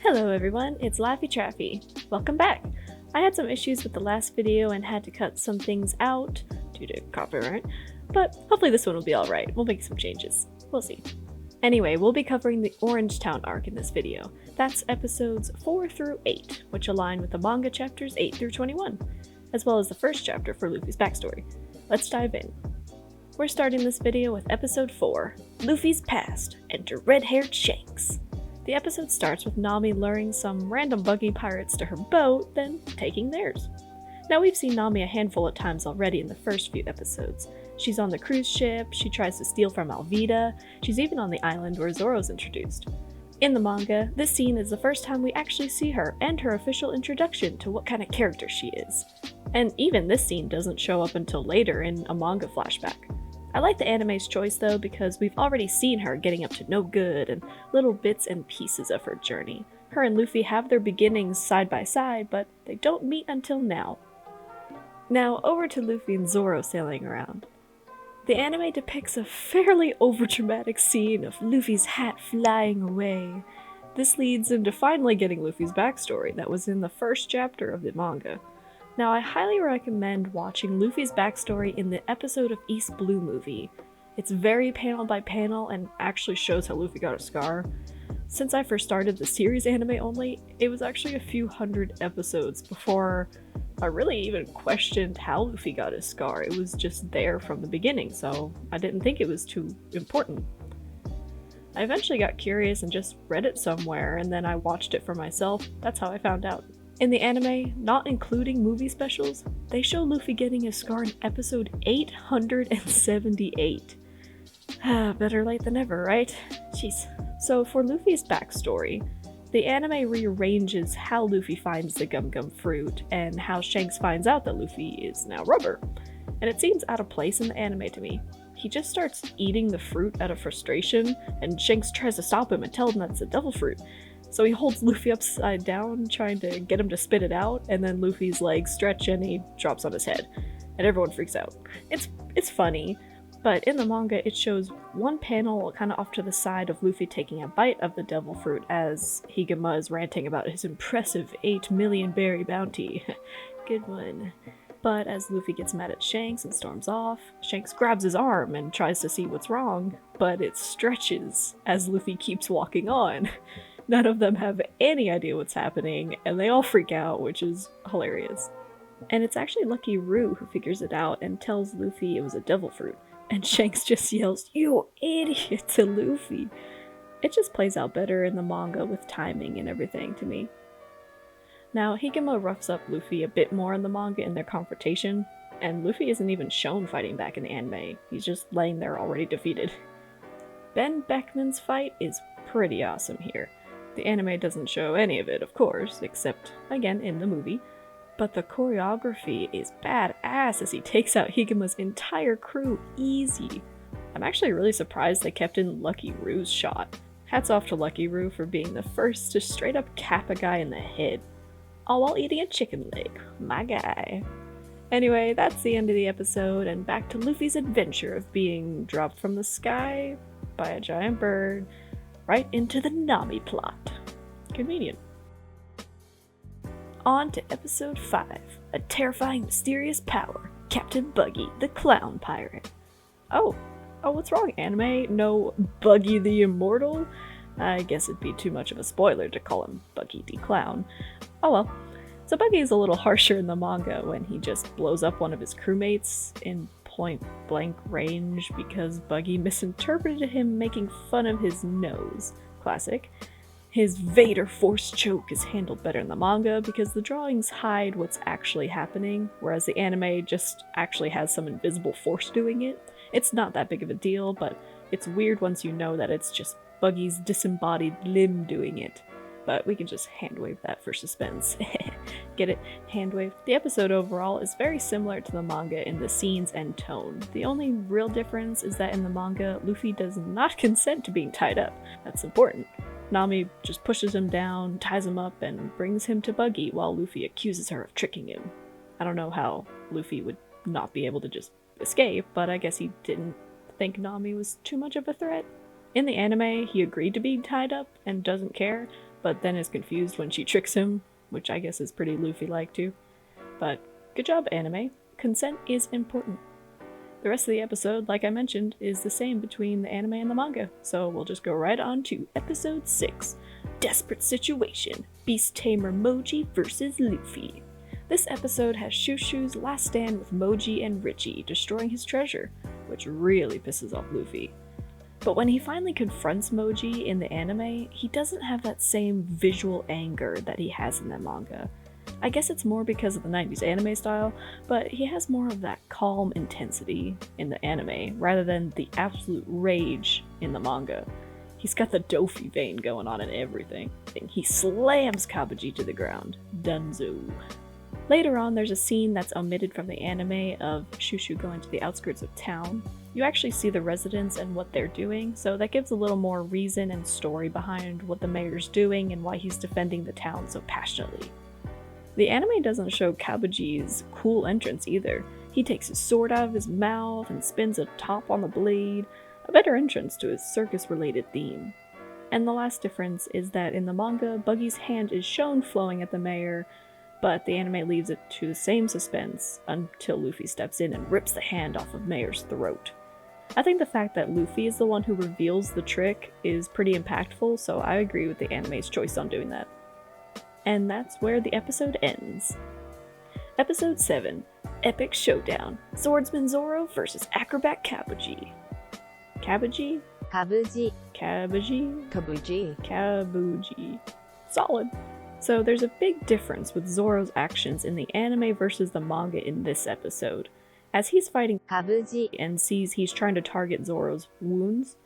Hello everyone, it's Laffi Traffi. Welcome back! I had some issues with the last video and had to cut some things out due to copyright, but hopefully this one will be alright. We'll make some changes. We'll see. Anyway, we'll be covering the Orangetown arc in this video. That's episodes 4 through 8, which align with the manga chapters 8 through 21, as well as the first chapter for Luffy's backstory. Let's dive in. We're starting this video with episode 4, Luffys Past, Enter Red-Haired Shanks. The episode starts with Nami luring some random Buggy pirates to her boat, then taking theirs. Now we've seen Nami a handful of times already in the first few episodes. She's on the cruise ship, she tries to steal from Alvida, she's even on the island where Zoro's introduced. In the manga, this scene is the first time we actually see her and her official introduction to what kind of character she is. And even this scene doesn't show up until later in a manga flashback. I like the anime's choice though because we've already seen her getting up to no good and little bits and pieces of her journey. Her and Luffy have their beginnings side by side, but they don't meet until now. Now over to Luffy and Zoro sailing around. The anime depicts a fairly overdramatic scene of Luffy's hat flying away. This leads into finally getting Luffy's backstory that was in the first chapter of the manga. Now, I highly recommend watching Luffy's backstory in the episode of East Blue movie. It's very panel by panel and actually shows how Luffy got a scar. Since I first started the series anime only, it was actually a few hundred episodes before I really even questioned how Luffy got his scar. It was just there from the beginning, so I didn't think it was too important. I eventually got curious and just read it somewhere, and then I watched it for myself. That's how I found out. In the anime, not including movie specials, they show Luffy getting his scar in episode 878. Better late than never, right? Jeez. So for Luffy's backstory, the anime rearranges how Luffy finds the Gum Gum fruit and how Shanks finds out that Luffy is now rubber. And it seems out of place in the anime to me. He just starts eating the fruit out of frustration, and Shanks tries to stop him and tell him that's a devil fruit. So he holds Luffy upside down, trying to get him to spit it out, and then Luffy's legs stretch and he drops on his head. And everyone freaks out. It's funny, but in the manga it shows one panel kind of off to the side of Luffy taking a bite of the devil fruit as Higema is ranting about his impressive 8 million berry bounty. Good one. But as Luffy gets mad at Shanks and storms off, Shanks grabs his arm and tries to see what's wrong, but it stretches as Luffy keeps walking on. None of them have any idea what's happening, and they all freak out, which is hilarious. And it's actually Lucky Roo who figures it out and tells Luffy it was a devil fruit, and Shanks just yells, "You idiot!" to Luffy. It just plays out better in the manga with timing and everything to me. Now, Higema roughs up Luffy a bit more in the manga in their confrontation, and Luffy isn't even shown fighting back in the anime, he's just laying there already defeated. Ben Beckman's fight is pretty awesome here. The anime doesn't show any of it, of course, except, again, in the movie, but the choreography is badass as he takes out Higema's entire crew easy. I'm actually really surprised they kept in Lucky Roo's shot. Hats off to Lucky Roo for being the first to straight up cap a guy in the head, all while eating a chicken leg. My guy. Anyway, that's the end of the episode, and back to Luffy's adventure of being dropped from the sky by a giant bird right into the Nami plot. Convenient. On to episode 5, a terrifying mysterious power, Captain Buggy, the clown pirate. Oh, what's wrong, anime? No Buggy the Immortal? I guess it'd be too much of a spoiler to call him Buggy the Clown. Oh well. So Buggy is a little harsher in the manga when he just blows up one of his crewmates in point blank range because Buggy misinterpreted him making fun of his nose. Classic. His Vader force choke is handled better in the manga because the drawings hide what's actually happening, whereas the anime just actually has some invisible force doing it. It's not that big of a deal, but it's weird once you know that it's just Buggy's disembodied limb doing it. But we can just handwave that for suspense. Get it? Handwave. The episode overall is very similar to the manga in the scenes and tone. The only real difference is that in the manga, Luffy does not consent to being tied up. That's important. Nami just pushes him down, ties him up, and brings him to Buggy while Luffy accuses her of tricking him. I don't know how Luffy would not be able to just escape, but I guess he didn't think Nami was too much of a threat. In the anime, he agreed to be tied up and doesn't care, but then is confused when she tricks him, which I guess is pretty Luffy-like too. But good job, anime. Consent is important. The rest of the episode, like I mentioned, is the same between the anime and the manga, so we'll just go right on to episode 6. Desperate Situation, Beast Tamer Moji vs. Luffy. This episode has Shushu's last stand with Moji and Richie destroying his treasure, which really pisses off Luffy. But when he finally confronts Moji in the anime, he doesn't have that same visual anger that he has in the manga. I guess it's more because of the 90s anime style, but he has more of that calm intensity in the anime, rather than the absolute rage in the manga. He's got the Dofi vein going on and everything. He slams Kabuji to the ground. Dunzo. Later on, there's a scene that's omitted from the anime of Shushu going to the outskirts of town. You actually see the residents and what they're doing, so that gives a little more reason and story behind what the mayor's doing and why he's defending the town so passionately. The anime doesn't show Kabuji's cool entrance either. He takes his sword out of his mouth and spins a top on the blade, a better entrance to his circus-related theme. And the last difference is that in the manga, Buggy's hand is shown flowing at the mayor, but the anime leaves it to the same suspense until Luffy steps in and rips the hand off of Mayor's throat. I think the fact that Luffy is the one who reveals the trick is pretty impactful, so I agree with the anime's choice on doing that. And that's where the episode ends. Episode 7, Epic Showdown, Swordsman Zoro vs. Acrobat Kabuji. Kabuji? Kabuji. Kabuji? Kabuji. Kabuji. Solid. So there's a big difference with Zoro's actions in the anime versus the manga in this episode. As he's fighting Kabuji and sees he's trying to target Zoro's wounds,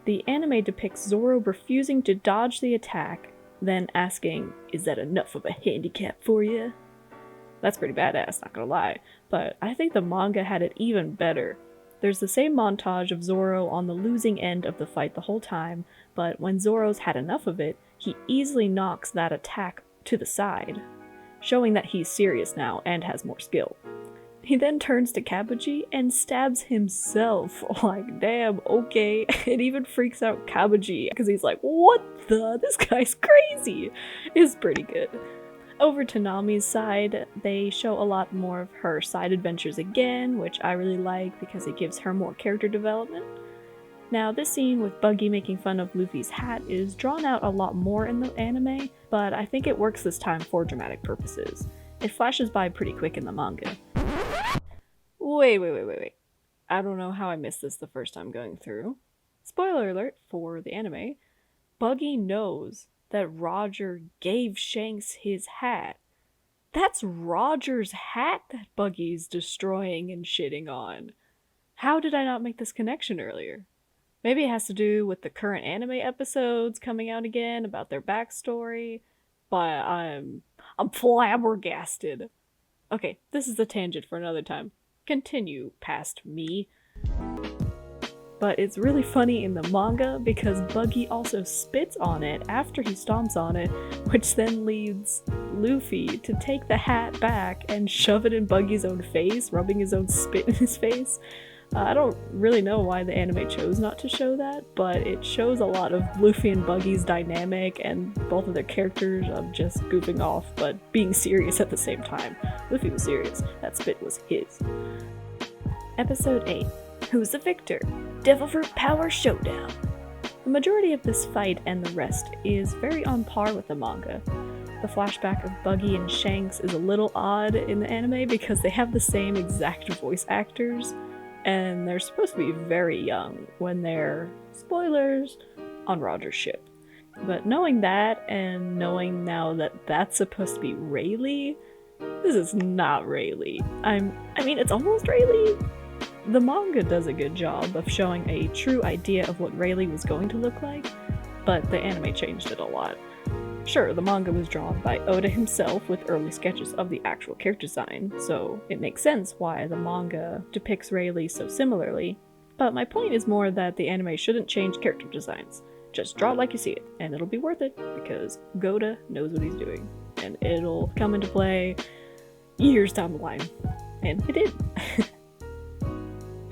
the anime depicts Zoro refusing to dodge the attack, then asking, "Is that enough of a handicap for you?" That's pretty badass, not gonna lie, but I think the manga had it even better. There's the same montage of Zoro on the losing end of the fight the whole time, but when Zoro's had enough of it, he easily knocks that attack to the side, showing that he's serious now and has more skill. He then turns to Kabuji and stabs himself. Like, damn, okay. It even freaks out Kabuji because he's like, what the? This guy's crazy. It's pretty good. Over to Nami's side, they show a lot more of her side adventures again, which I really like because it gives her more character development. Now, this scene with Buggy making fun of Luffy's hat is drawn out a lot more in the anime, but I think it works this time for dramatic purposes. It flashes by pretty quick in the manga. Wait. I don't know how I missed this the first time going through. Spoiler alert for the anime. Buggy knows that Roger gave Shanks his hat. That's Roger's hat that Buggy's destroying and shitting on. How did I not make this connection earlier? Maybe it has to do with the current anime episodes coming out again about their backstory, but I'm flabbergasted. Okay, this is a tangent for another time. Continue past me. But it's really funny in the manga because Buggy also spits on it after he stomps on it, which then leads Luffy to take the hat back and shove it in Buggy's own face, rubbing his own spit in his face. I don't really know why the anime chose not to show that, but it shows a lot of Luffy and Buggy's dynamic and both of their characters of just goofing off but being serious at the same time. Luffy was serious, that spit was his. Episode 8. Who's the victor? Devil Fruit Power Showdown. The majority of this fight and the rest is very on par with the manga. The flashback of Buggy and Shanks is a little odd in the anime because they have the same exact voice actors, and they're supposed to be very young when they're, spoilers, on Roger's ship. But knowing that, and knowing now that that's supposed to be Rayleigh, this is not Rayleigh. I mean, it's almost Rayleigh. The manga does a good job of showing a true idea of what Rayleigh was going to look like, but the anime changed it a lot. Sure, the manga was drawn by Oda himself with early sketches of the actual character design, so it makes sense why the manga depicts Rayleigh so similarly, but my point is more that the anime shouldn't change character designs. Just draw it like you see it, and it'll be worth it, because Oda knows what he's doing, and it'll come into play years down the line. And it did.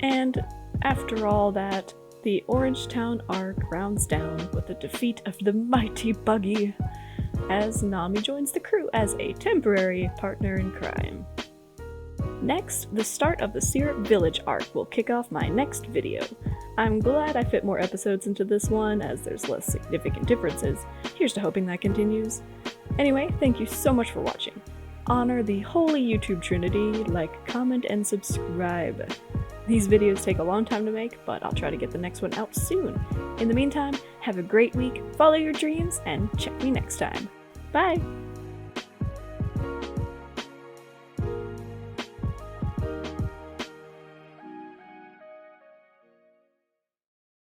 And after all that, The Orangetown arc rounds down with the defeat of the mighty Buggy, as Nami joins the crew as a temporary partner in crime. Next, the start of the Syrup Village arc will kick off my next video. I'm glad I fit more episodes into this one, as there's less significant differences. Here's to hoping that continues. Anyway, thank you so much for watching. Honor the holy YouTube trinity, like, comment, and subscribe. These videos take a long time to make, but I'll try to get the next one out soon. In the meantime, have a great week, follow your dreams, and check me next time. Bye!